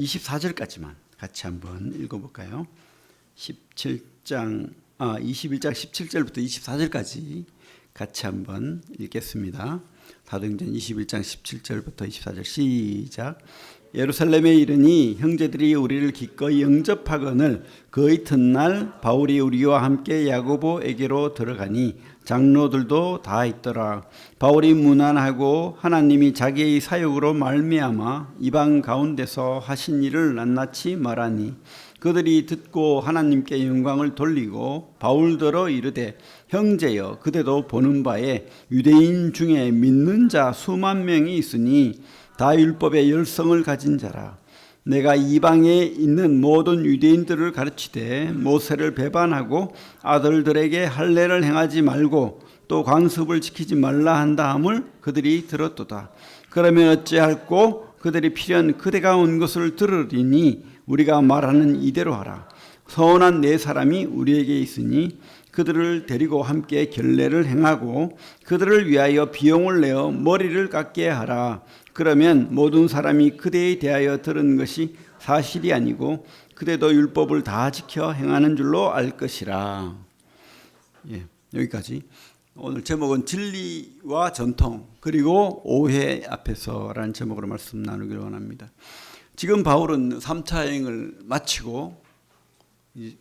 24절까지만 같이 한번 읽어볼까요? 21장 17절부터 24절까지 같이 한번 읽겠습니다. 사도행전 21장 17절부터 24절 시작. 예루살렘에 이르니 형제들이 우리를 기꺼이 영접하거늘 그 이튿날 바울이 우리와 함께 야고보에게로 들어가니 장로들도 다 있더라. 바울이 무난하고 하나님이 자기의 사역으로 말미암아 이방 가운데서 하신 일을 낱낱이 말하니 그들이 듣고 하나님께 영광을 돌리고 바울더러 이르되 형제여 그대도 보는 바에 유대인 중에 믿는 자 수만 명이 있으니 다 율법의 열성을 가진 자라. 내가 이방에 있는 모든 유대인들을 가르치되 모세를 배반하고 아들들에게 할례를 행하지 말고 또 관습을 지키지 말라 한다 함을 그들이 들었도다. 그러면 어찌할꼬 그들이 필연 그대가 온 것을 들으리니 우리가 말하는 이대로 하라. 서원한 네 사람이 우리에게 있으니 그들을 데리고 함께 결례를 행하고 그들을 위하여 비용을 내어 머리를 깎게 하라. 그러면 모든 사람이 그대에 대하여 들은 것이 사실이 아니고 그대도 율법을 다 지켜 행하는 줄로 알 것이라. 여기까지. 오늘 제목은 진리와 전통 그리고 오해 앞에서라는 제목으로 말씀 나누기를 원합니다. 지금 바울은 3차 여행을 마치고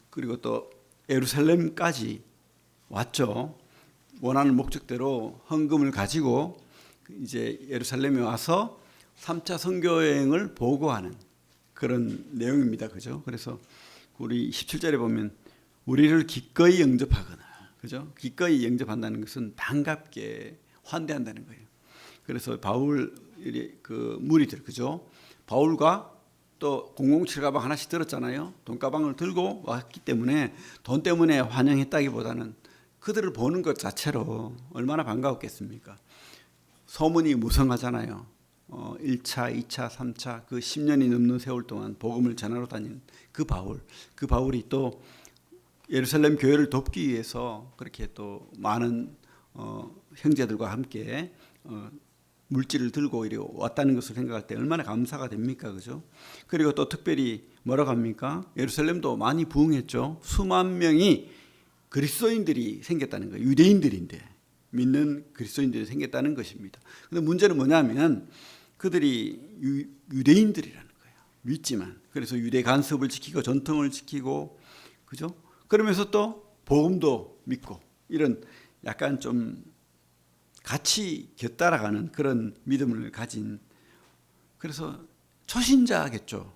그리고 또 예루살렘까지 왔죠. 원하는 목적대로 헌금을 가지고 이제 예루살렘에 와서 3차 선교 여행을 보고하는 그런 내용입니다. 그죠? 그래서 우리 17절에 보면 우리를 기꺼이 영접하거나, 그죠? 기꺼이 영접한다는 것은 반갑게 환대한다는 거예요. 그래서 바울 그 무리들, 그죠? 바울과 또 007 가방 하나씩 들었잖아요. 돈 가방을 들고 왔기 때문에 돈 때문에 환영했다기보다는 그들을 보는 것 자체로 얼마나 반가웠겠습니까? 소문이 무성하잖아요. 1차, 2차, 3차 그 10년이 넘는 세월 동안 복음을 전하러 다닌 그 바울이 또 예루살렘 교회를 돕기 위해서 그렇게 또 많은 형제들과 함께 물질을 들고 이리 왔다는 것을 생각할 때 얼마나 감사가 됩니까? 그죠? 그리고 또 특별히 뭐라고 합니까? 예루살렘도 많이 부흥했죠. 수만 명이 그리스도인들이 생겼다는 거예요. 유대인들인데 믿는 그리스도인들이 생겼다는 것입니다. 그런데 문제는 뭐냐면 그들이 유대인들이라는 거예요. 믿지만. 그래서 유대 간섭을 지키고 전통을 지키고, 그죠? 그러면서 또 복음도 믿고 이런 약간 좀 같이 곁따라가는 그런 믿음을 가진, 그래서 초신자겠죠.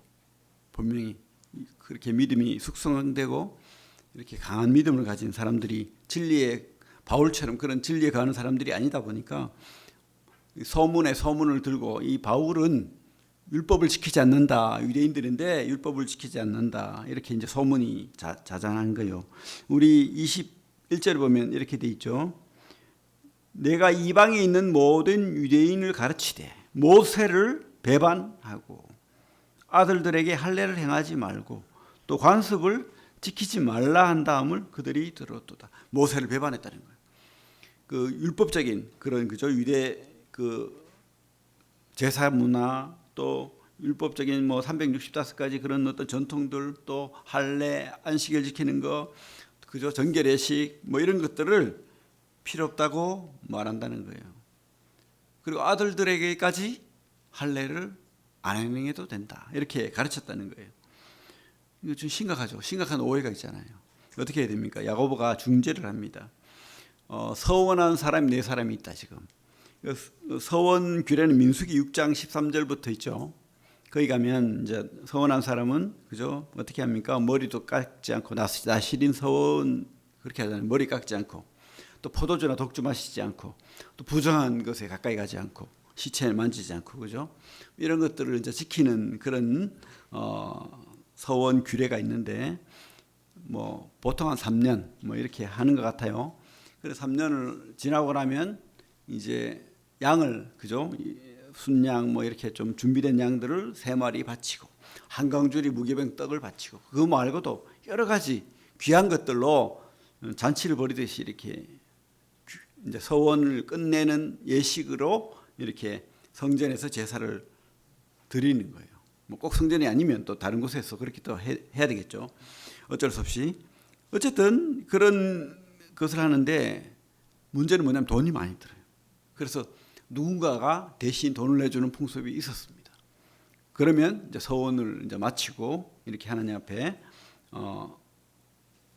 분명히 그렇게 믿음이 숙성되고 이렇게 강한 믿음을 가진 사람들이 진리에 바울처럼 그런 진리에 가는 사람들이 아니다 보니까 소문에 소문을 들고 이 바울은 율법을 지키지 않는다. 유대인들인데 율법을 지키지 않는다. 이렇게 이제 소문이 자자한 거예요. 우리 21절에 보면 이렇게 돼 있죠. 내가 이방에 있는 모든 유대인을 가르치되 모세를 배반하고 아들들에게 할례를 행하지 말고 또 관습을 지키지 말라 한 다음을 그들이 들었도다. 모세를 배반했다는 거예요. 그 율법적인 그런 그죠 유대 그 제사 문화 또 율법적인 뭐 365가지 그런 어떤 전통들 또 할례 안식일 지키는 거 그죠 정결 예식 뭐 이런 것들을 필요 없다고 말한다는 거예요. 그리고 아들들에게까지 할례를 안 행해도 된다 이렇게 가르쳤다는 거예요. 이거 좀 심각하죠. 심각한 오해가 있잖아요. 어떻게 해야 됩니까? 야고보가 중재를 합니다. 서원한 사람이 네 사람이 있다 지금. 서원 규례는 민수기 6장 13절부터 있죠. 거기 가면 이제 서원한 사람은 그죠 어떻게 합니까? 머리도 깎지 않고 나실인 서원 그렇게 하잖아요. 머리 깎지 않고 또 포도주나 독주 마시지 않고 또 부정한 것에 가까이 가지 않고 시체를 만지지 않고 그죠 이런 것들을 이제 지키는 그런 서원 규례가 있는데 뭐 보통 한 3년 뭐 이렇게 하는 것 같아요. 그래서 3년을 지나고 나면 이제 양을 그죠 순양 뭐 이렇게 좀 준비된 양들을 3마리 바치고 한강줄이 무교병 떡을 바치고 그거 말고도 여러 가지 귀한 것들로 잔치를 벌이듯이 이렇게 이제 서원을 끝내는 예식으로 이렇게 성전에서 제사를 드리는 거예요. 뭐 꼭 성전이 아니면 또 다른 곳에서 그렇게 또 해야 되겠죠. 어쩔 수 없이. 어쨌든 그런 것을 하는데 문제는 뭐냐면 돈이 많이 들어요. 그래서 누군가가 대신 돈을 내주는 풍습이 있었습니다. 그러면 이제 서원을 이제 마치고 이렇게 하나님 앞에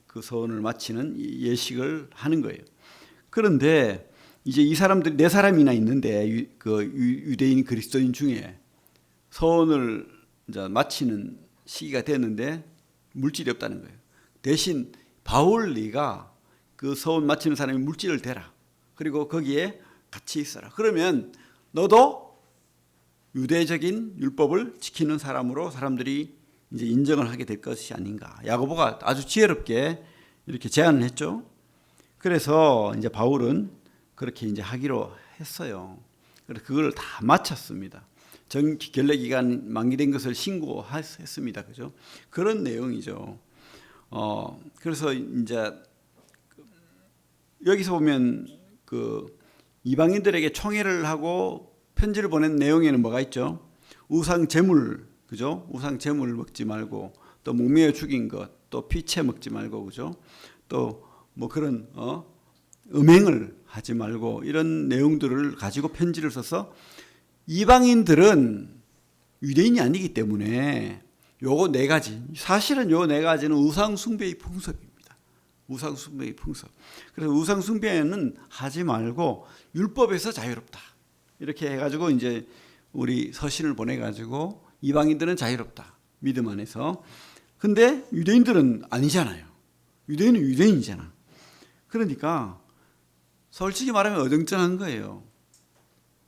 그 서원을 마치는 예식을 하는 거예요. 그런데 이제 이 사람들이 4사람이나 있는데 그 유대인 그리스도인 중에 서원을 이제 마치는 시기가 됐는데 물질이 없다는 거예요. 대신 바울 네가 그 서원 마치는 사람이 물질을 대라. 그리고 거기에 같이 있어라. 그러면 너도 유대적인 율법을 지키는 사람으로 사람들이 이제 인정을 하게 될 것이 아닌가. 야고보가 아주 지혜롭게 이렇게 제안을 했죠. 그래서 이제 바울은 그렇게 이제 하기로 했어요. 그래서 그걸 다 마쳤습니다. 결례 기간 만기된 것을 신고했습니다. 그죠? 그런 내용이죠. 그래서 이제 여기서 보면 그 이방인들에게 총회를 하고 편지를 보낸 내용에는 뭐가 있죠? 우상 제물, 그죠? 우상 제물 먹지 말고, 또 목매어 죽인 것, 또 피채 먹지 말고, 그죠? 또 뭐 그런 음행을 하지 말고 이런 내용들을 가지고 편지를 써서 이방인들은 유대인이 아니기 때문에 요거 4가지, 사실은 요 4가지는 우상 숭배의 풍습입니다. 우상 숭배의 풍습. 그래서 우상 숭배는 하지 말고 율법에서 자유롭다. 이렇게 해가지고 이제 우리 서신을 보내가지고 이방인들은 자유롭다. 믿음 안에서. 근데 유대인들은 아니잖아요. 유대인은 유대인이잖아. 그러니까 솔직히 말하면 어정쩡한 거예요.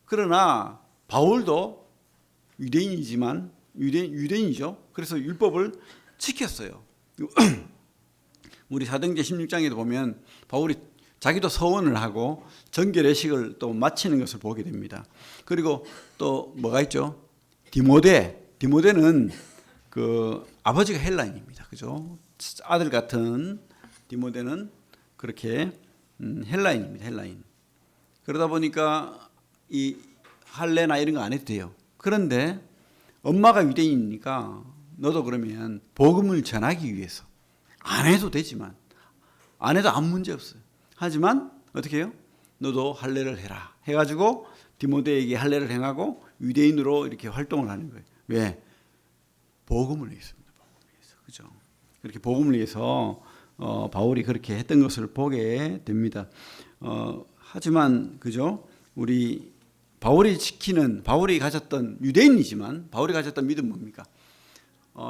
그러나 바울도 유대인이지만 유대인이죠. 그래서 율법을 지켰어요. 우리 사도행전 16장에도 보면 바울이 자기도 서원을 하고 정결례식을 또 마치는 것을 보게 됩니다. 그리고 또 뭐가 있죠? 디모데는 그 아버지가 헬라인입니다. 그죠? 아들 같은 디모데는 그렇게 헬라인입니다. 헬라인. 그러다 보니까 이 할례나 이런 거 안 해도 돼요. 그런데 엄마가 유대인이니까 너도 그러면 복음을 전하기 위해서 안 해도 되지만 안 해도 아무 문제 없어요. 하지만 어떻게 해요? 너도 할례를 해라 해가지고 디모데에게 할례를 행하고 유대인으로 이렇게 활동을 하는 거예요. 왜? 복음을 위해서입니다. 복음을 위해서. 그죠? 그렇게 복음을 위해서 바울이 그렇게 했던 것을 보게 됩니다. 하지만 그죠? 우리 바울이 가졌던 유대인이지만 바울이 가졌던 믿음 뭡니까?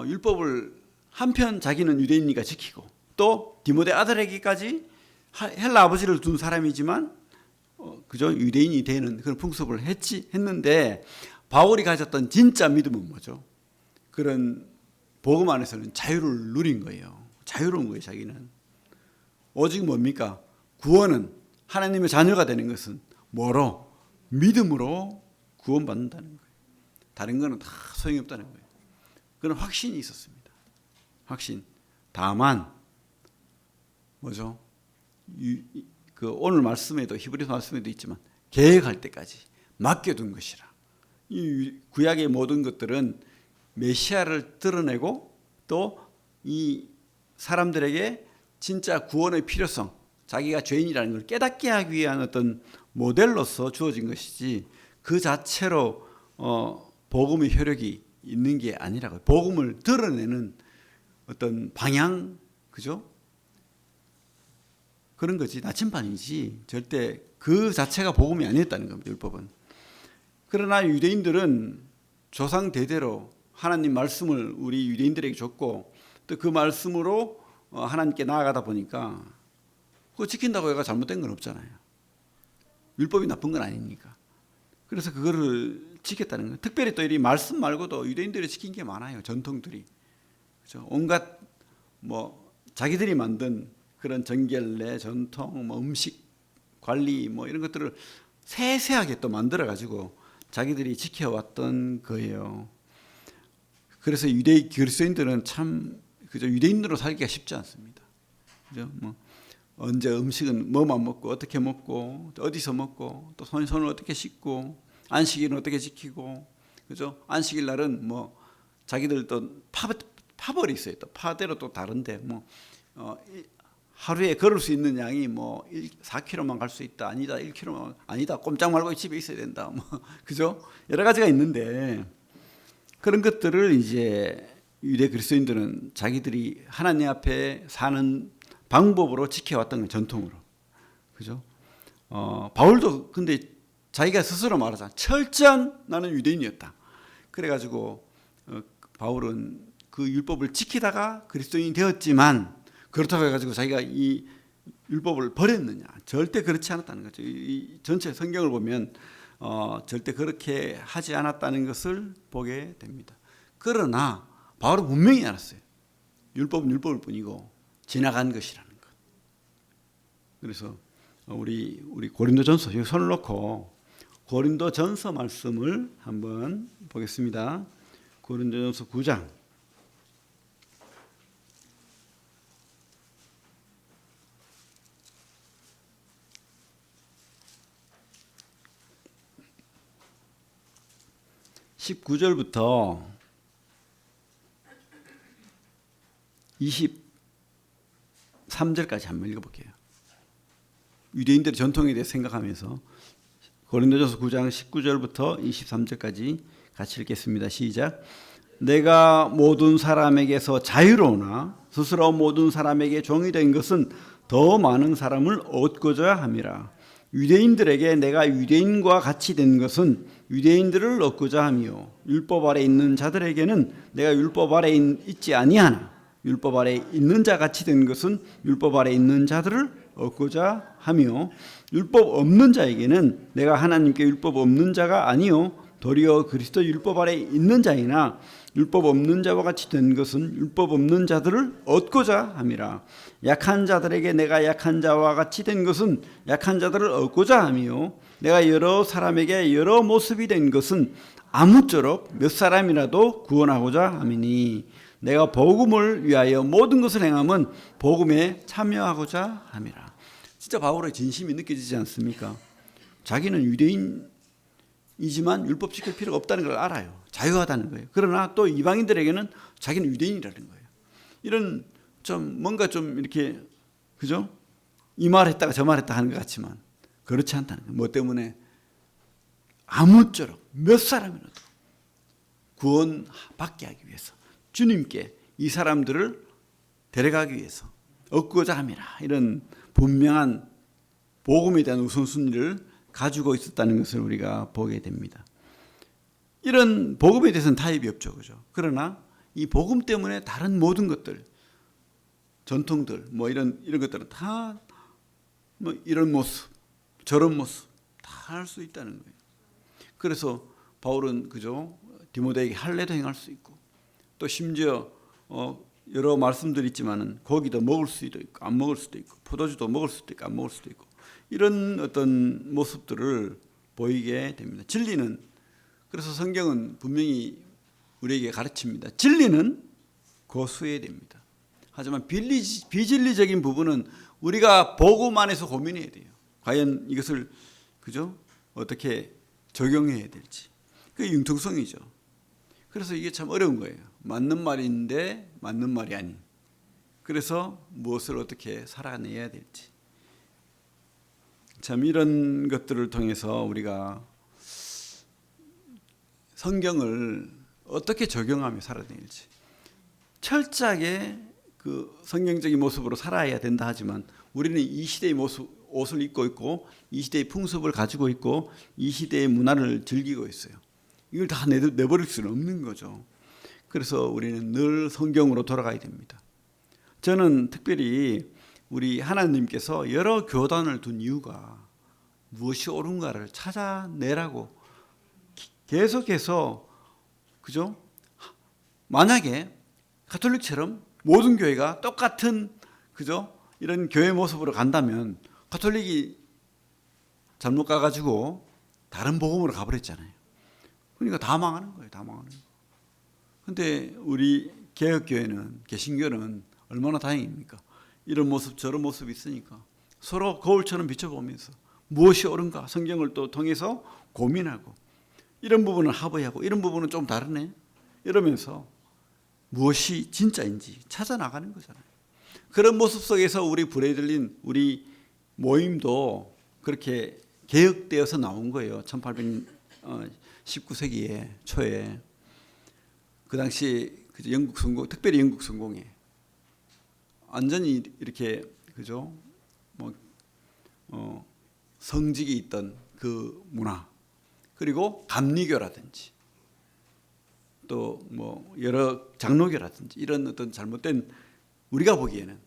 율법을 한편 자기는 유대인이니까 지키고 또 디모데 아들에게까지 헬라 아버지를 둔 사람이지만 그죠? 유대인이 되는 그런 풍습을 했는데 바울이 가졌던 진짜 믿음은 뭐죠? 그런 복음 안에서는 자유를 누린 거예요. 자유로운 거예요. 자기는. 오직 뭡니까? 구원은 하나님의 자녀가 되는 것은 뭐로? 믿음으로 구원받는다는 거예요. 다른 거는 다 소용이 없다는 거예요. 그런 확신이 있었습니다. 확신. 다만 뭐죠? 그 오늘 말씀에도 히브리서 말씀에도 있지만 계획할 때까지 맡겨둔 것이라. 이 구약의 모든 것들은 메시아를 드러내고 또 이 사람들에게 진짜 구원의 필요성, 자기가 죄인이라는 걸 깨닫게 하기 위한 어떤 모델로서 주어진 것이지 그 자체로 복음의 효력이 있는 게 아니라고요. 복음을 드러내는 어떤 방향, 그죠? 그런 거지 나침반이지 절대 그 자체가 복음이 아니었다는 겁니다. 율법은. 그러나 유대인들은 조상 대대로 하나님 말씀을 우리 유대인들에게 줬고 또 그 말씀으로 하나님께 나아가다 보니까 그거 지킨다고 해가 잘못된 건 없잖아요. 율법이 나쁜 건 아니니까. 그래서 그거를 지켰다는 거예요. 특별히 또 이 말씀 말고도 유대인들이 지킨 게 많아요. 전통들이. 그렇죠? 온갖 뭐 자기들이 만든 그런 정결례, 전통, 뭐 음식 관리 뭐 이런 것들을 세세하게 또 만들어 가지고 자기들이 지켜왔던 거예요. 그래서 그리스도인들은 참 그죠? 유대인으로 살기가 쉽지 않습니다. 그죠? 뭐 언제 음식은 뭐만 먹고 어떻게 먹고 어디서 먹고 또 손을 어떻게 씻고 안식일은 어떻게 지키고 그죠? 안식일 날은 뭐 자기들 또 파벌이 있어요. 또 파대로 또 다른데 뭐 하루에 걸을 수 있는 양이 뭐 4km만 갈 수 있다. 아니다. 1km만 아니다. 꼼짝 말고 집에 있어야 된다. 뭐 그죠? 여러 가지가 있는데 그런 것들을 이제 유대 그리스도인들은 자기들이 하나님 앞에 사는 방법으로 지켜왔던 건 전통으로. 그죠? 바울도 근데 자기가 스스로 말하잖아. 철저한 나는 유대인이었다. 그래가지고 바울은 그 율법을 지키다가 그리스도인이 되었지만 그렇다고 해가지고 자기가 이 율법을 버렸느냐? 절대 그렇지 않았다는 거죠. 이 전체 성경을 보면 절대 그렇게 하지 않았다는 것을 보게 됩니다. 그러나 바울은 분명히 알았어요. 율법은 율법일 뿐이고 지나간 것이라는 것. 그래서 우리 고린도전서 여기 손을 놓고 고린도전서 말씀을 한번 보겠습니다. 고린도전서 9장 19절부터 23절까지 한번 읽어볼게요. 유대인들의 전통에 대해 생각하면서 고린도전서 9장 19절부터 23절까지 같이 읽겠습니다. 시작. 내가 모든 사람에게서 자유로우나 스스로 모든 사람에게 종이 된 것은 더 많은 사람을 얻고자 함이라. 유대인들에게 내가 유대인과 같이 된 것은 유대인들을 얻고자 함이요 율법 아래 있는 자들에게는 내가 율법 아래 있지 아니하나 율법 아래 있는 자 같이 된 것은 율법 아래 있는 자들을 얻고자 하며 율법 없는 자에게는 내가 하나님께 율법 없는 자가 아니요 도리어 그리스도 율법 아래 있는 자이나 율법 없는 자와 같이 된 것은 율법 없는 자들을 얻고자 함이라. 약한 자들에게 내가 약한 자와 같이 된 것은 약한 자들을 얻고자 하며 내가 여러 사람에게 여러 모습이 된 것은 아무쪼록 몇 사람이라도 구원하고자 함이니 내가 복음을 위하여 모든 것을 행함은 복음에 참여하고자 함이라. 진짜 바울의 진심이 느껴지지 않습니까? 자기는 유대인이지만 율법 지킬 필요가 없다는 걸 알아요. 자유하다는 거예요. 그러나 또 이방인들에게는 자기는 유대인이라는 거예요. 이런 좀 뭔가 좀 이렇게 그죠? 이 말 했다가 저 말 했다 하는 것 같지만 그렇지 않다는 거예요. 뭐 때문에 아무쪼록 몇 사람이라도 구원받게 하기 위해서 주님께 이 사람들을 데려가기 위해서 얻고자 함이라. 이런 분명한 복음에 대한 우선순위를 가지고 있었다는 것을 우리가 보게 됩니다. 이런 복음에 대해서는 타협이 없죠. 그죠? 그러나 이 복음 때문에 다른 모든 것들, 전통들, 뭐 이런 것들은 다 뭐 이런 모습, 저런 모습 다 할 수 있다는 거예요. 그래서 바울은 그죠? 디모데에게 할례도 행할 수 있고 또 심지어 여러 말씀들이 있지만은 고기도 먹을 수도 있고 안 먹을 수도 있고 포도주도 먹을 수도 있고 안 먹을 수도 있고 이런 어떤 모습들을 보이게 됩니다. 진리는 그래서 성경은 분명히 우리에게 가르칩니다. 진리는 고수해야 됩니다. 하지만 비진리적인 부분은 우리가 복음 안에서 고민해야 돼요. 과연 이것을 그죠? 어떻게 적용해야 될지. 그게 융통성이죠. 그래서 이게 참 어려운 거예요. 맞는 말인데 맞는 말이 아닌. 그래서 무엇을 어떻게 살아내야 될지. 참 이런 것들을 통해서 우리가 성경을 어떻게 적용하며 살아야 될지 철저하게 그 성경적인 모습으로 살아야 된다 하지만 우리는 이 시대의 모습, 옷을 입고 있고 이 시대의 풍습을 가지고 있고 이 시대의 문화를 즐기고 있어요. 이걸 다 내버릴 수는 없는 거죠. 그래서 우리는 늘 성경으로 돌아가야 됩니다. 저는 특별히 우리 하나님께서 여러 교단을 둔 이유가 무엇이 옳은가를 찾아내라고 계속해서 그죠? 만약에 가톨릭처럼 모든 교회가 똑같은 그죠? 이런 교회 모습으로 간다면 가톨릭이 잘못 가가지고 다른 복음으로 가버렸잖아요. 그러니까 다 망하는 거예요. 다 망하는 거예요. 근데 우리 개혁교회는 개신교는 얼마나 다행입니까? 이런 모습 저런 모습이 있으니까 서로 거울처럼 비춰보면서 무엇이 옳은가 성경을 또 통해서 고민하고 이런 부분은 합의하고 이런 부분은 좀 다르네 이러면서 무엇이 진짜인지 찾아 나가는 거잖아요. 그런 모습 속에서 우리 불에 들린 우리 모임도 그렇게 개혁되어서 나온 거예요. 1819세기에 초에 그 당시 영국 성공, 특별히 영국 성공에 완전히 이렇게 그죠? 성직이 있던 그 문화, 그리고 감리교라든지 또 여러 장로교라든지 이런 어떤 잘못된, 우리가 보기에는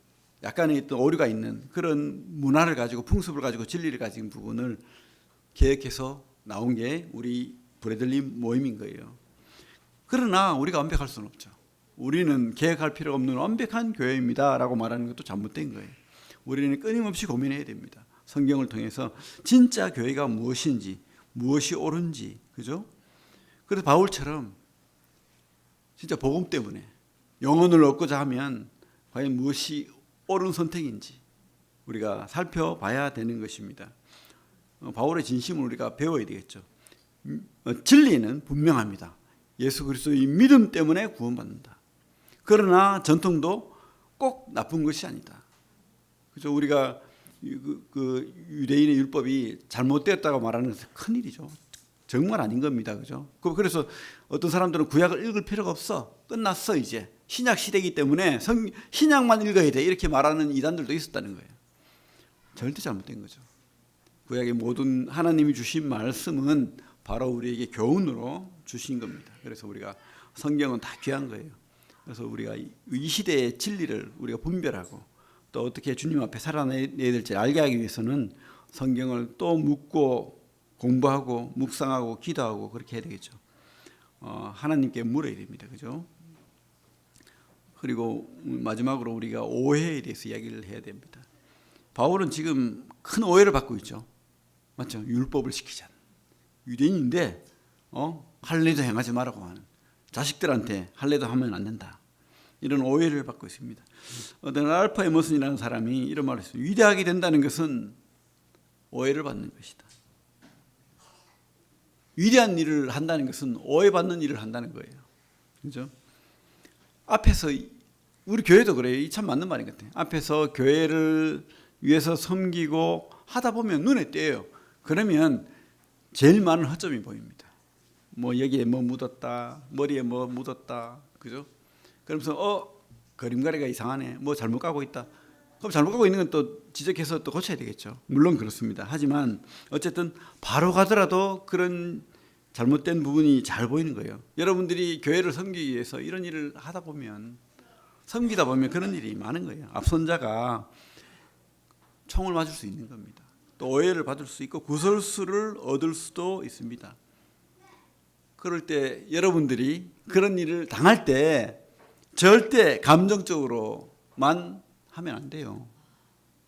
약간의 어떤 오류가 있는 그런 문화를 가지고, 풍습을 가지고, 진리를 가진 부분을 개혁해서 나온 게 우리 불에 들린 모임인 거예요. 그러나 우리가 완벽할 수는 없죠. 우리는 개혁할 필요가 없는 완벽한 교회입니다 라고 말하는 것도 잘못된 거예요. 우리는 끊임없이 고민해야 됩니다. 성경을 통해서 진짜 교회가 무엇인지, 무엇이 옳은지, 그죠? 그래서 바울처럼 진짜 복음 때문에 영혼을 얻고자 하면 과연 무엇이 옳은 선택인지 우리가 살펴봐야 되는 것입니다. 바울의 진심을 우리가 배워야 되겠죠. 진리는 분명합니다. 예수 그리스도의 믿음 때문에 구원받는다. 그러나 전통도 꼭 나쁜 것이 아니다. 그죠? 우리가 그 유대인의 율법이 잘못되었다고 말하는 것은 큰일이죠. 정말 아닌 겁니다. 그죠? 그래서 어떤 사람들은 구약을 읽을 필요가 없어. 끝났어, 이제. 신약 시대이기 때문에 신약만 읽어야 돼. 이렇게 말하는 이단들도 있었다는 거예요. 절대 잘못된 거죠. 구약의 모든 하나님이 주신 말씀은 바로 우리에게 교훈으로 주신 겁니다. 그래서 우리가 성경은 다 귀한 거예요. 그래서 우리가 이 시대의 진리를 우리가 분별하고 또 어떻게 주님 앞에 살아내야 될지 알게 하기 위해서는 성경을 또 묻고 공부하고 묵상하고 기도하고 그렇게 해야 되겠죠. 하나님께 물어야 됩니다. 그죠? 그리고 마지막으로 우리가 오해에 대해서 이야기를 해야 됩니다. 바울은 지금 큰 오해를 받고 있죠. 맞죠? 율법을 지키자. 유대인인데 할례도 행하지 말라고 하는, 자식들한테 할례도 하면 안 된다. 이런 오해를 받고 있습니다. 어떤 알파 에머슨이라는 사람이 이런 말을 했어요. 위대하게 된다는 것은 오해를 받는 것이다. 위대한 일을 한다는 것은 오해받는 일을 한다는 거예요. 그죠? 앞에서, 우리 교회도 그래요. 이 참 맞는 말인 것 같아요. 앞에서 교회를 위해서 섬기고 하다 보면 눈에 띄어요. 그러면 제일 많은 허점이 보입니다. 여기에 묻었다, 머리에 묻었다, 그죠? 그러면서 그림가리가 이상하네, 잘못 가고 있다. 그럼 잘못 가고 있는 건 또 지적해서 또 고쳐야 되겠죠. 물론 그렇습니다. 하지만 어쨌든 바로 가더라도 그런 잘못된 부분이 잘 보이는 거예요. 여러분들이 교회를 섬기기 위해서 이런 일을 하다 보면, 섬기다 보면 그런 일이 많은 거예요. 앞선자가 총을 맞을 수 있는 겁니다. 또 오해를 받을 수 있고 구설수를 얻을 수도 있습니다. 그럴 때 여러분들이 그런 일을 당할 때 절대 감정적으로만 하면 안 돼요.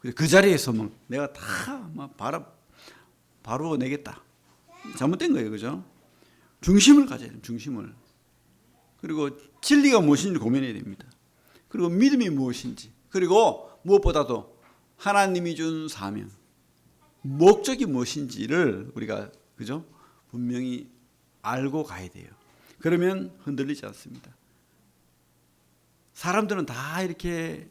그 자리에서 내가 다 바로 내겠다. 잘못된 거예요. 그죠? 중심을 가져야 돼요. 중심을. 그리고 진리가 무엇인지 고민해야 됩니다. 그리고 믿음이 무엇인지, 그리고 무엇보다도 하나님이 준 사명, 목적이 무엇인지를 우리가 그죠? 분명히 알고 가야 돼요. 그러면 흔들리지 않습니다. 사람들은 다 이렇게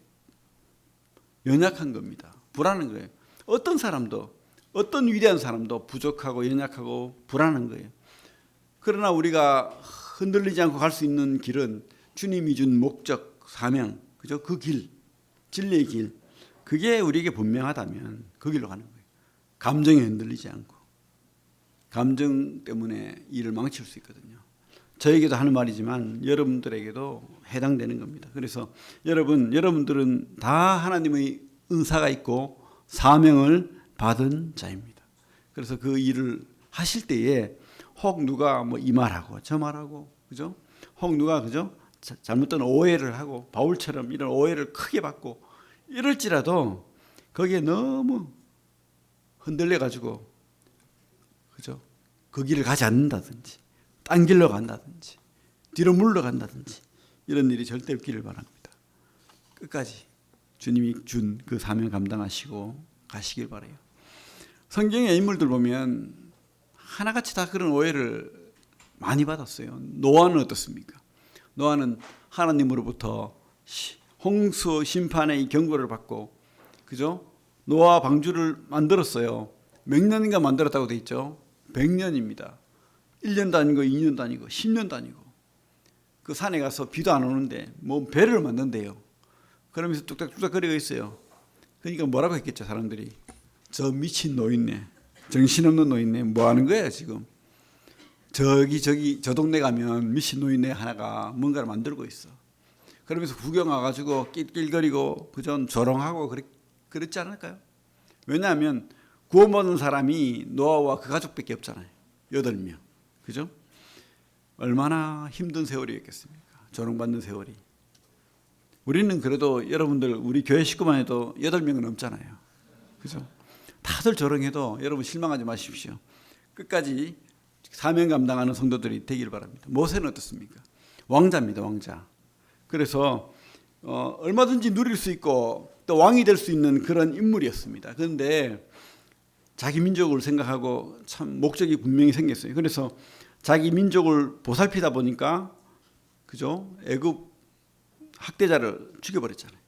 연약한 겁니다. 불안한 거예요. 어떤 사람도, 어떤 위대한 사람도 부족하고 연약하고 불안한 거예요. 그러나 우리가 흔들리지 않고 갈 수 있는 길은 주님이 준 목적, 사명, 그죠? 그 길, 진리의 길, 그게 우리에게 분명하다면 그 길로 가는 거예요. 감정에 흔들리지 않고. 감정 때문에 일을 망칠 수 있거든요. 저에게도 하는 말이지만 여러분들에게도 해당되는 겁니다. 그래서 여러분들은 다 하나님의 은사가 있고 사명을 받은 자입니다. 그래서 그 일을 하실 때에 혹 누가 이 말하고 저 말하고, 그죠? 혹 누가, 그죠? 잘못된 오해를 하고 바울처럼 이런 오해를 크게 받고 이럴지라도 거기에 너무 흔들려 가지고, 그죠? 그 길을 가지 않는다든지 딴 길로 간다든지 뒤로 물러간다든지 이런 일이 절대 없기를 바랍니다. 끝까지 주님이 준 그 사명 감당하시고 가시길 바라요. 성경의 인물들 보면 하나같이 다 그런 오해를 많이 받았어요. 노아는 어떻습니까? 노아는 하나님으로부터 홍수 심판의 경고를 받고, 그죠? 노아 방주를 만들었어요. 몇 년인가 만들었다고 돼 있죠. 100년입니다. 1년 다니고 2년 다니고 10년 다니고. 그 산에 가서 비도 안 오는데 뭐 배를 만든대요. 그러면서 뚝딱뚝딱 거리고 있어요. 그러니까 뭐라고 했겠죠, 사람들이. 저 미친 노인네, 정신없는 노인네, 뭐 하는 거야 지금. 저기 저 동네 가면 미친 노인네 하나가 뭔가를 만들고 있어. 그러면서 구경 와가지고 낄낄거리고 그전 조롱하고 그랬지 않을까요? 왜냐하면 구원받은 사람이 노아와 그 가족밖에 없잖아요. 8명. 그죠? 얼마나 힘든 세월이었겠습니까? 조롱받는 세월이. 우리는 그래도 여러분들 우리 교회 식구만 해도 8명은 넘잖아요. 그죠? 다들 조롱해도 여러분 실망하지 마십시오. 끝까지 사명 감당하는 성도들이 되기를 바랍니다. 모세는 어떻습니까? 왕자입니다. 왕자. 그래서 얼마든지 누릴 수 있고 또 왕이 될 수 있는 그런 인물이었습니다. 그런데 자기 민족을 생각하고 참 목적이 분명히 생겼어요. 그래서 자기 민족을 보살피다 보니까, 그죠? 애굽 학대자를 죽여버렸잖아요.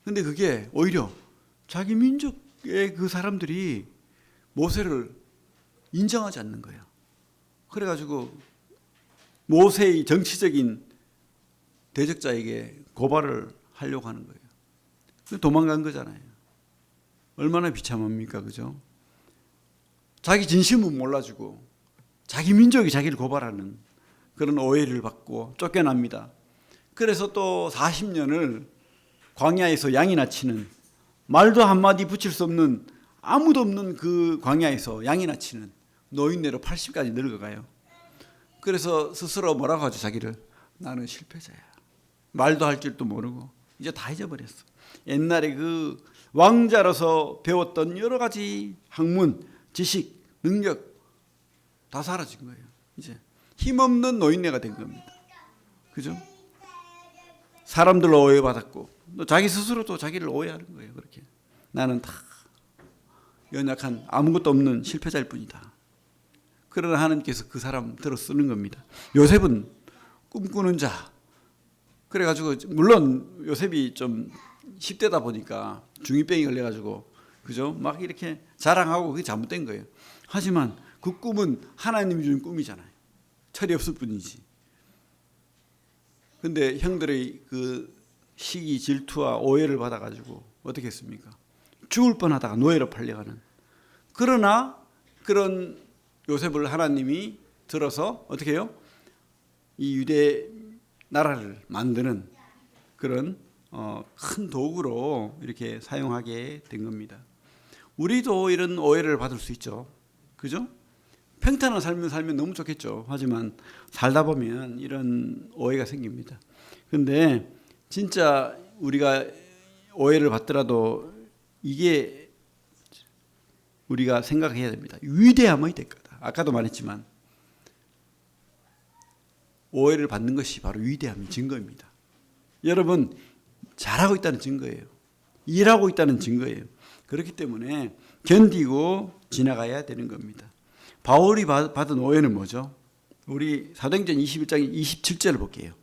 근데 그게 오히려 자기 민족의 그 사람들이 모세를 인정하지 않는 거예요. 그래가지고 모세의 정치적인 대적자에게 고발을 하려고 하는 거예요. 도망간 거잖아요. 얼마나 비참합니까? 그죠? 자기 진심은 몰라주고 자기 민족이 자기를 고발하는 그런 오해를 받고 쫓겨납니다. 그래서 또 40년을 광야에서 양이나 치는, 말도 한마디 붙일 수 없는, 아무도 없는 그 광야에서 양이나 치는 노인네로 80까지 늙어가요. 그래서 스스로 뭐라고 하죠? 자기를. 나는 실패자야. 말도 할 줄도 모르고 이제 다 잊어버렸어. 옛날에 그 왕자로서 배웠던 여러 가지 학문, 지식, 능력 다 사라진 거예요. 이제 힘없는 노인네가 된 겁니다. 그죠? 사람들로 오해받았고 또 자기 스스로도 자기를 오해하는 거예요. 그렇게 나는 다 연약한 아무것도 없는 실패자일 뿐이다. 그러나 하나님께서 그 사람 들어 쓰는 겁니다. 요셉은 꿈꾸는 자. 그래가지고 물론 요셉이 좀 10대다 보니까 중2병이 걸려가지고, 그죠? 막 이렇게 자랑하고 그게 잘못된 거예요. 하지만 그 꿈은 하나님이 준 꿈이잖아요. 철이 없을 뿐이지. 근데 형들의 그 시기, 질투와 오해를 받아가지고 어떻게 했습니까? 죽을 뻔하다가 노예로 팔려가는. 그러나 그런 요셉을 하나님이 들어서 어떻게 해요? 이 유대 나라를 만드는 그런 큰 도구로 이렇게 사용하게 된 겁니다. 우리도 이런 오해를 받을 수 있죠. 그죠? 평탄한 삶을 살면 너무 좋겠죠. 하지만 살다 보면 이런 오해가 생깁니다. 그런데 진짜 우리가 오해를 받더라도 이게 우리가 생각해야 됩니다. 위대함의 대가다. 아까도 말했지만 오해를 받는 것이 바로 위대함의 증거입니다. 여러분 잘하고 있다는 증거예요. 일하고 있다는 증거예요. 그렇기 때문에 견디고 지나가야 되는 겁니다. 바울이 받은 오해는 뭐죠? 우리 사도행전 21장 27절을 볼게요.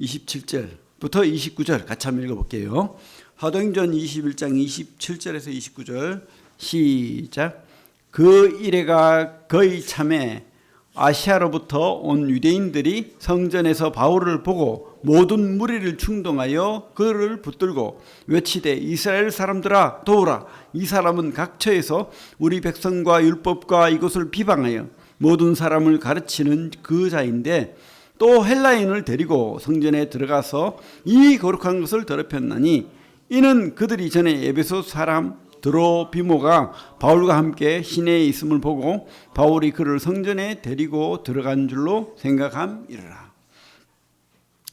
27절부터 29절 같이 한번 읽어볼게요. 사도행전 21장 27절에서 29절 시작. 그 이래가 거의 참에 아시아로부터 온 유대인들이 성전에서 바울을 보고 모든 무리를 충동하여 그를 붙들고 외치되 이스라엘 사람들아 도우라. 이 사람은 각처에서 우리 백성과 율법과 이것을 비방하여 모든 사람을 가르치는 그 자인데 또 헬라인을 데리고 성전에 들어가서 이 거룩한 것을 더럽혔나니 이는 그들이 전에 에베소 사람 드로비모가 바울과 함께 시내에 있음을 보고 바울이 그를 성전에 데리고 들어간 줄로 생각함이라.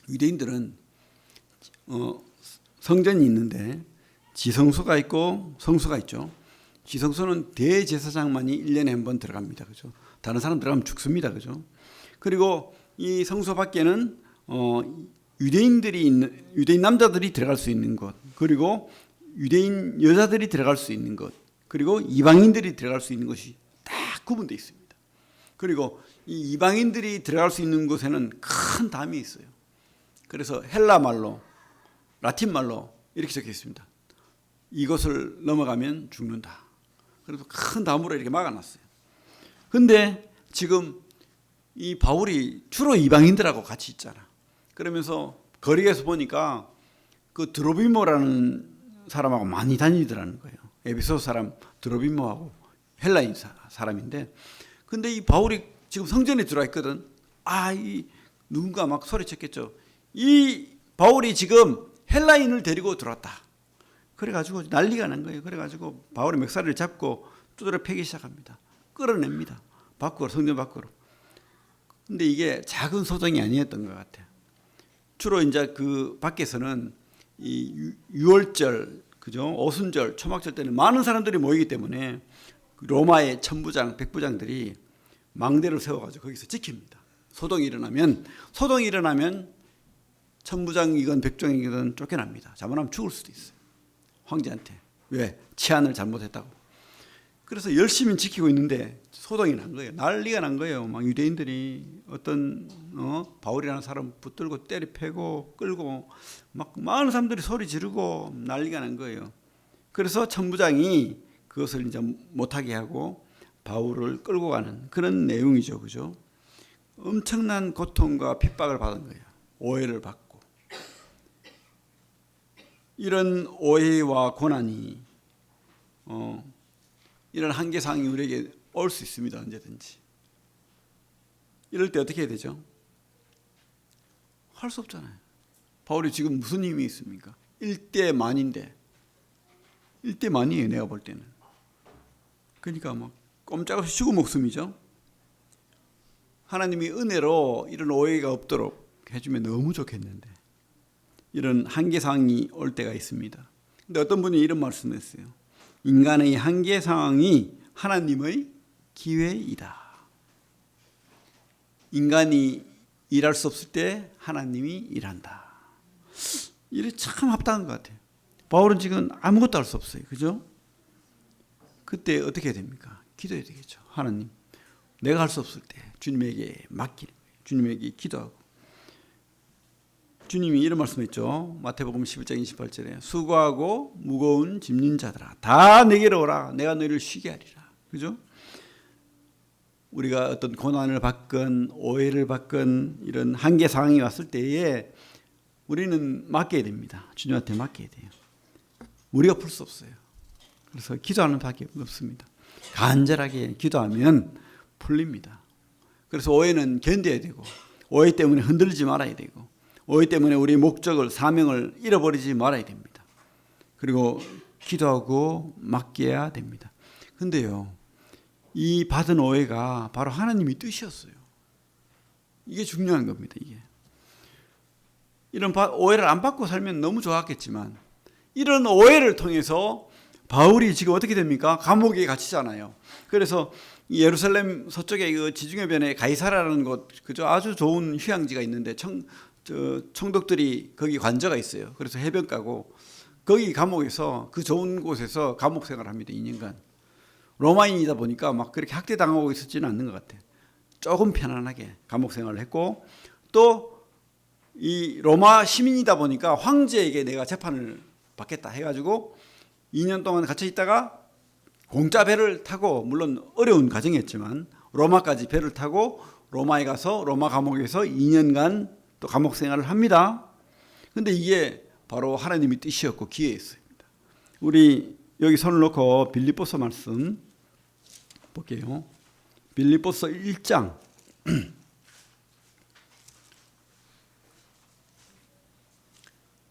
유대인들은 성전이 있는데 지성소가 있고 성소가 있죠. 지성소는 대제사장만이 1년에 한 번 들어갑니다. 그죠? 다른 사람 들어가면 죽습니다. 그죠? 그리고 이 성소 밖에는 유대인 남자들이 들어갈 수 있는 곳, 그리고 유대인 여자들이 들어갈 수 있는 것, 그리고 이방인들이 들어갈 수 있는 것이 딱 구분되어 있습니다. 그리고 이 이방인들이 들어갈 수 있는 곳에는 큰 담이 있어요. 그래서 헬라 말로, 라틴 말로 이렇게 적혀 있습니다. 이것을 넘어가면 죽는다. 그래서 큰 담으로 이렇게 막아놨어요. 근데 지금 이 바울이 주로 이방인들하고 같이 있잖아. 그러면서 거리에서 보니까 그 드로비모라는 사람하고 많이 다니더라는 거예요. 에베소 사람 드로비모하고 헬라인 사람인데, 근데 이 바울이 지금 성전에 들어와 있거든. 이 누군가 막 소리쳤겠죠. 이 바울이 지금 헬라인을 데리고 들어왔다. 그래가지고 난리가 난 거예요. 그래가지고 바울의 멱살을 잡고 두드려 패기 시작합니다. 끌어냅니다. 밖으로, 성전 밖으로. 근데 이게 작은 소동이 아니었던 것 같아요. 주로 이제 그 밖에서는 이 6월절, 그죠? 오순절, 초막절 때는 많은 사람들이 모이기 때문에 로마의 천부장, 백부장들이 망대를 세워가지고 거기서 지킵니다. 소동이 일어나면 천부장이건 백부장이건 쫓겨납니다. 잘못하면 죽을 수도 있어요. 황제한테. 왜? 치안을 잘못했다고. 그래서 열심히 지키고 있는데 소동이 난 거예요. 난리가 난 거예요. 막 유대인들이 어떤 바울이라는 사람 붙들고 때려 패고 끌고 막 많은 사람들이 소리 지르고 난리가 난 거예요. 그래서 천부장이 그것을 이제 못하게 하고 바울을 끌고 가는 그런 내용이죠, 그죠? 엄청난 고통과 핍박을 받은 거예요. 오해를 받고. 이런 오해와 고난이 이런 한계상이 우리에게 올 수 있습니다. 언제든지. 이럴 때 어떻게 해야 되죠? 할 수 없잖아요. 바울이 지금 무슨 힘이 있습니까? 1대 만인데 1대 만이에요. 내가 볼 때는. 그러니까 막 꼼짝없이 죽은 목숨이죠. 하나님이 은혜로 이런 오해가 없도록 해주면 너무 좋겠는데 이런 한계상이 올 때가 있습니다. 근데 어떤 분이 이런 말씀을 했어요. 인간의 한계상이 하나님의 기회이다. 인간이 일할 수 없을 때 하나님이 일한다. 이게 참 합당한 것 같아요. 바울은 지금 아무것도 할 수 없어요. 그죠? 그때 어떻게 해야 됩니까? 기도해야 되겠죠. 하나님, 내가 할 수 없을 때 주님에게 맡기는 거예요. 주님에게 기도하고. 주님이 이런 말씀했죠. 마태복음 11장 28절에 수고하고 무거운 짐진 자들아 다 내게로 오라. 내가 너희를 쉬게 하리라. 그죠? 우리가 어떤 고난을 받건 오해를 받건 이런 한계 상황이 왔을 때에 우리는 맡겨야 됩니다. 주님한테 맡겨야 돼요. 우리가 풀 수 없어요. 그래서 기도하는 밖에 없습니다. 간절하게 기도하면 풀립니다. 그래서 오해는 견뎌야 되고 오해 때문에 흔들리지 말아야 되고 오해 때문에 우리 목적을 사명을 잃어버리지 말아야 됩니다. 그리고 기도하고 맡겨야 됩니다. 근데요, 이 받은 오해가 바로 하나님의 뜻이었어요. 이게 중요한 겁니다. 이게 이런 오해를 안 받고 살면 너무 좋았겠지만 이런 오해를 통해서 바울이 지금 어떻게 됩니까? 감옥에 갇히잖아요. 그래서 예루살렘 서쪽에 그 지중해변에 가이사라라는 곳, 그죠? 아주 좋은 휴양지가 있는데 총독들이 거기 관저가 있어요. 그래서 해변가고 거기 감옥에서 그 좋은 곳에서 감옥 생활을 합니다. 2년간. 로마인이다 보니까 막 그렇게 학대당하고 있었지는 않는 것 같아요. 조금 편안하게 감옥 생활을 했고 또 이 로마 시민이다 보니까 황제에게 내가 재판을 받겠다 해가지고 2년 동안 갇혀 있다가 공짜 배를 타고 물론 어려운 과정이었지만 로마까지 배를 타고 로마에 가서 로마 감옥에서 2년간 또 감옥 생활을 합니다. 그런데 이게 바로 하나님의 뜻이었고 기회였습니다. 우리 여기 손을 놓고 빌립보서 말씀 볼게요. 빌립보서 1장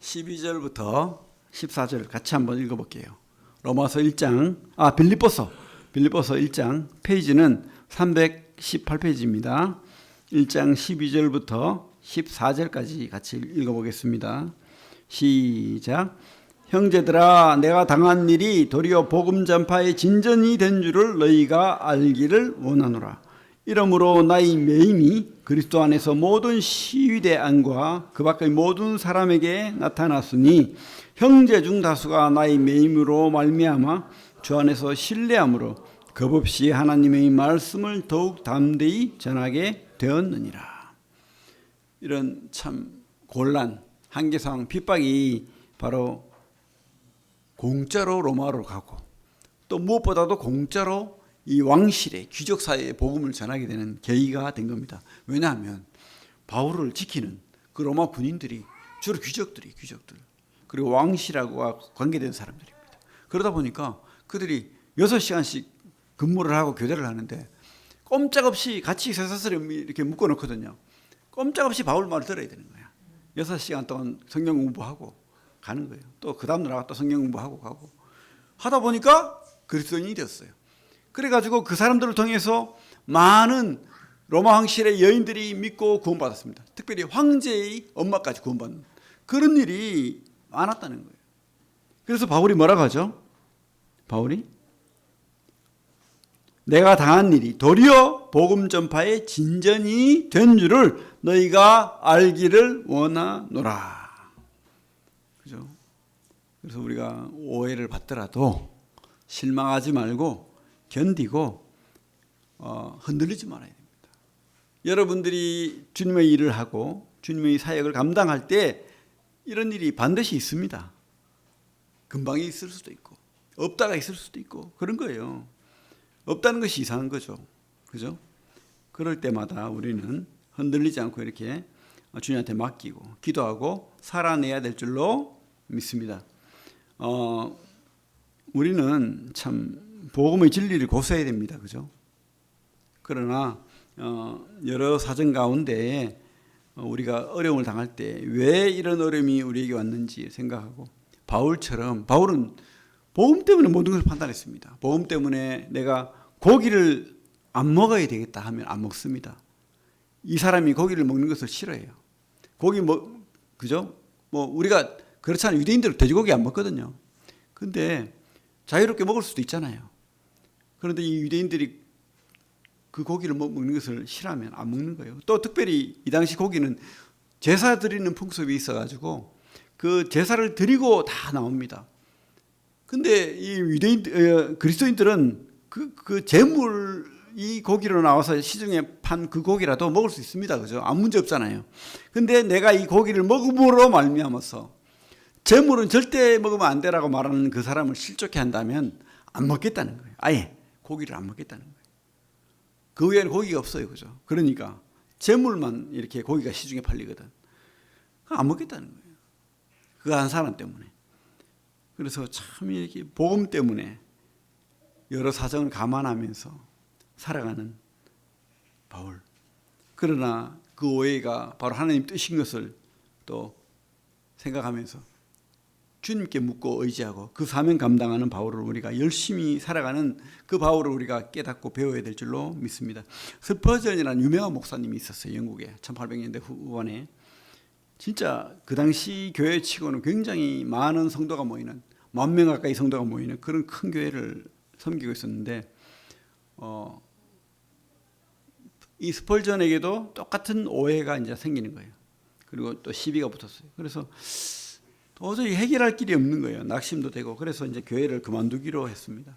12절부터 14절 같이 한번 읽어볼게요. 로마서 1장, 빌립보서 1장 페이지는 318페이지입니다. 1장 12절부터 14절까지 같이 읽어보겠습니다. 시작. 형제들아, 내가 당한 일이 도리어 복음 전파의 진전이 된 줄을 너희가 알기를 원하노라. 이러므로 나의 매임이 그리스도 안에서 모든 시위대 안과 그 밖의 모든 사람에게 나타났으니 형제 중 다수가 나의 매임으로 말미암아 주 안에서 신뢰함으로 겁없이 하나님의 말씀을 더욱 담대히 전하게 되었느니라. 이런 참 곤란, 한계 상황, 핍박이 바로 공짜로 로마로 가고 또 무엇보다도 공짜로 이 왕실의 귀족 사회의 복음을 전하게 되는 계기가 된 겁니다. 왜냐하면 바울을 지키는 그 로마 군인들이 주로 귀족들 그리고 왕실하고 관계된 사람들입니다. 그러다 보니까 그들이 6시간씩 근무를 하고 교대를 하는데 꼼짝없이 같이 쇠사슬에 이렇게 묶어놓거든요. 꼼짝없이 바울 말을 들어야 되는 거야. 6시간 동안 성경 공부하고 가는 거예요. 또 그 다음 날 나가 또 성경 공부하고 가고 하다 보니까 그리스도인이 되었어요. 그래가지고 그 사람들을 통해서 많은 로마 왕실의 여인들이 믿고 구원받았습니다. 특별히 황제의 엄마까지 구원받는 그런 일이 많았다는 거예요. 그래서 바울이 뭐라고 하죠? 바울이 내가 당한 일이 도리어 복음 전파의 진전이 된 줄을 너희가 알기를 원하노라. 그죠? 그래서 우리가 오해를 받더라도 실망하지 말고 견디고 흔들리지 말아야 됩니다. 여러분들이 주님의 일을 하고 주님의 사역을 감당할 때 이런 일이 반드시 있습니다. 금방 있을 수도 있고 없다가 있을 수도 있고 그런 거예요. 없다는 것이 이상한 거죠. 그죠? 그럴 때마다 우리는 흔들리지 않고 이렇게 주님한테 맡기고 기도하고 살아내야 될 줄로 믿습니다. 우리는 참 복음의 진리를 고수해야 됩니다. 그죠? 그러나 여러 사정 가운데 우리가 어려움을 당할 때 왜 이런 어려움이 우리에게 왔는지 생각하고 바울처럼 바울은 복음 때문에 모든 것을 판단했습니다. 복음 때문에 내가 고기를 안 먹어야 되겠다 하면 안 먹습니다. 이 사람이 고기를 먹는 것을 싫어해요. 고기 그죠? 우리가 그렇잖아요. 유대인들은 돼지고기 안 먹거든요. 근데 자유롭게 먹을 수도 있잖아요. 그런데 이 유대인들이 그 고기를 먹는 것을 싫어하면 안 먹는 거예요. 또 특별히 이 당시 고기는 제사 드리는 풍습이 있어가지고 그 제사를 드리고 다 나옵니다. 근데 이 그리스도인들은 그 제물 이 고기로 나와서 시중에 판 그 고기라도 먹을 수 있습니다. 그죠? 아무 문제 없잖아요. 근데 내가 이 고기를 먹음으로 말미암아서 제물은 절대 먹으면 안 되라고 말하는 그 사람을 실족해 한다면 안 먹겠다는 거예요. 아예 고기를 안 먹겠다는 거예요. 그 외에는 고기가 없어요. 그죠? 그러니까 제물만 이렇게 고기가 시중에 팔리거든. 안 먹겠다는 거예요. 그 한 사람 때문에. 그래서 참 이렇게 복음 때문에 여러 사정을 감안하면서 살아가는 바울. 그러나 그 오해가 바로 하나님 뜻인 것을 또 생각하면서 주님께 묻고 의지하고 그 사명 감당하는 바울을 우리가 열심히 살아가는 그 바울을 우리가 깨닫고 배워야 될 줄로 믿습니다. 스퍼전이라는 유명한 목사님이 있었어요. 영국에 1800년대 후반에. 진짜 그 당시 교회 치고는 굉장히 많은 성도가 모이는 10,000명 가까이 성도가 모이는 그런 큰 교회를 섬기고 있었는데 이 스펄전에게도 똑같은 오해가 이제 생기는 거예요. 그리고 또 시비가 붙었어요. 그래서 도저히 해결할 길이 없는 거예요. 낙심도 되고. 그래서 이제 교회를 그만두기로 했습니다.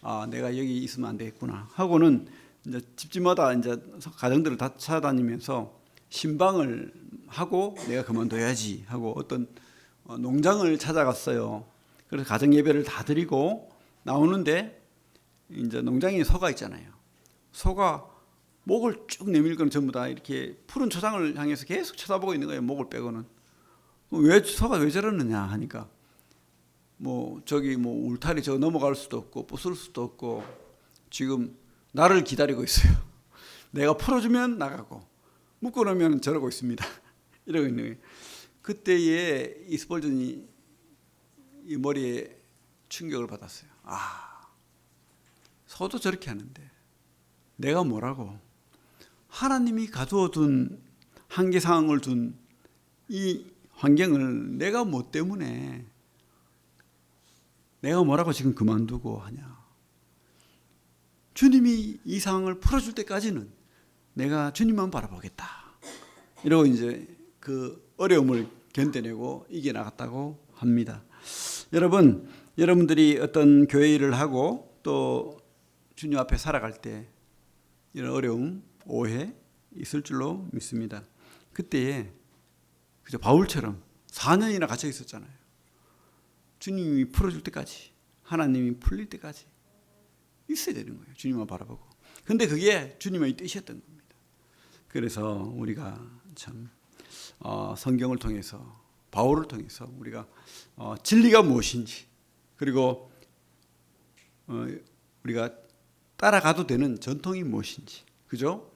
아, 내가 여기 있으면 안 되겠구나 하고는 이제 집집마다 이제 가정들을 다 찾아다니면서 신방을 하고 내가 그만둬야지 하고 어떤 농장을 찾아갔어요. 그래서 가정 예배를 다 드리고 나오는데 이제 농장에 소가 있잖아요. 소가 목을 쭉 내밀고는 전부 다 이렇게 푸른 초장을 향해서 계속 쳐다보고 있는 거예요. 목을 빼고는. 소가 왜 저러느냐 하니까 저기 울타리 저 넘어갈 수도 없고 부술 수도 없고 지금 나를 기다리고 있어요. 내가 풀어주면 나가고 묶어놓으면 저러고 있습니다. 이러고 있는 거예요. 그때에 이 스펄전이 이 머리에 충격을 받았어요. 아, 소도 저렇게 하는데 내가 뭐라고? 하나님이 가두어 둔 한계 상황을 둔 이 환경을 내가 뭐 때문에 내가 뭐라고 지금 그만두고 하냐? 주님이 이 상황을 풀어줄 때까지는 내가 주님만 바라보겠다. 이러고 이제 그 어려움을 견뎌내고 이겨나갔다고 합니다. 여러분들이 어떤 교회 일을 하고 또 주님 앞에 살아갈 때 이런 어려움, 오해 있을 줄로 믿습니다. 그때에 그저 바울처럼 4년이나 갇혀 있었잖아요. 주님이 풀어줄 때까지, 하나님이 풀릴 때까지 있어야 되는 거예요. 주님만 바라보고. 근데 그게 주님의 뜻이었던 겁니다. 그래서 우리가 참 성경을 통해서, 바울을 통해서 우리가 진리가 무엇인지, 그리고 우리가 따라가도 되는 전통이 무엇인지, 그죠?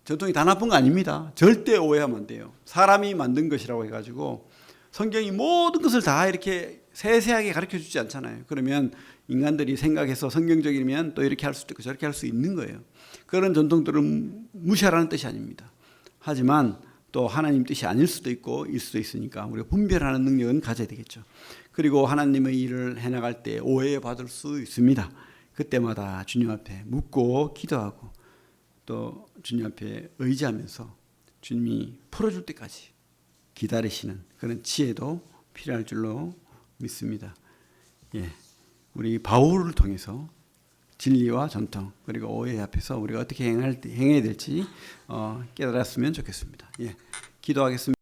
전통이 다 나쁜 거 아닙니다. 절대 오해하면 안 돼요. 사람이 만든 것이라고 해가지고 성경이 모든 것을 다 이렇게 세세하게 가르쳐 주지 않잖아요. 그러면 인간들이 생각해서 성경적이면 또 이렇게 할 수도 있고 저렇게 할 수 있는 거예요. 그런 전통들은 무시하라는 뜻이 아닙니다. 하지만 또 하나님 뜻이 아닐 수도 있고 일 수도 있으니까 우리가 분별하는 능력은 가져야 되겠죠. 그리고 하나님의 일을 해나갈 때 오해받을 수 있습니다. 그때마다 주님 앞에 묻고 기도하고 또 주님 앞에 의지하면서 주님이 풀어줄 때까지 기다리시는 그런 지혜도 필요할 줄로 믿습니다. 예, 우리 바울을 통해서 진리와 전통 그리고 오해 앞에서 우리가 어떻게 행해야 될지 깨달았으면 좋겠습니다. 예, 기도하겠습니다.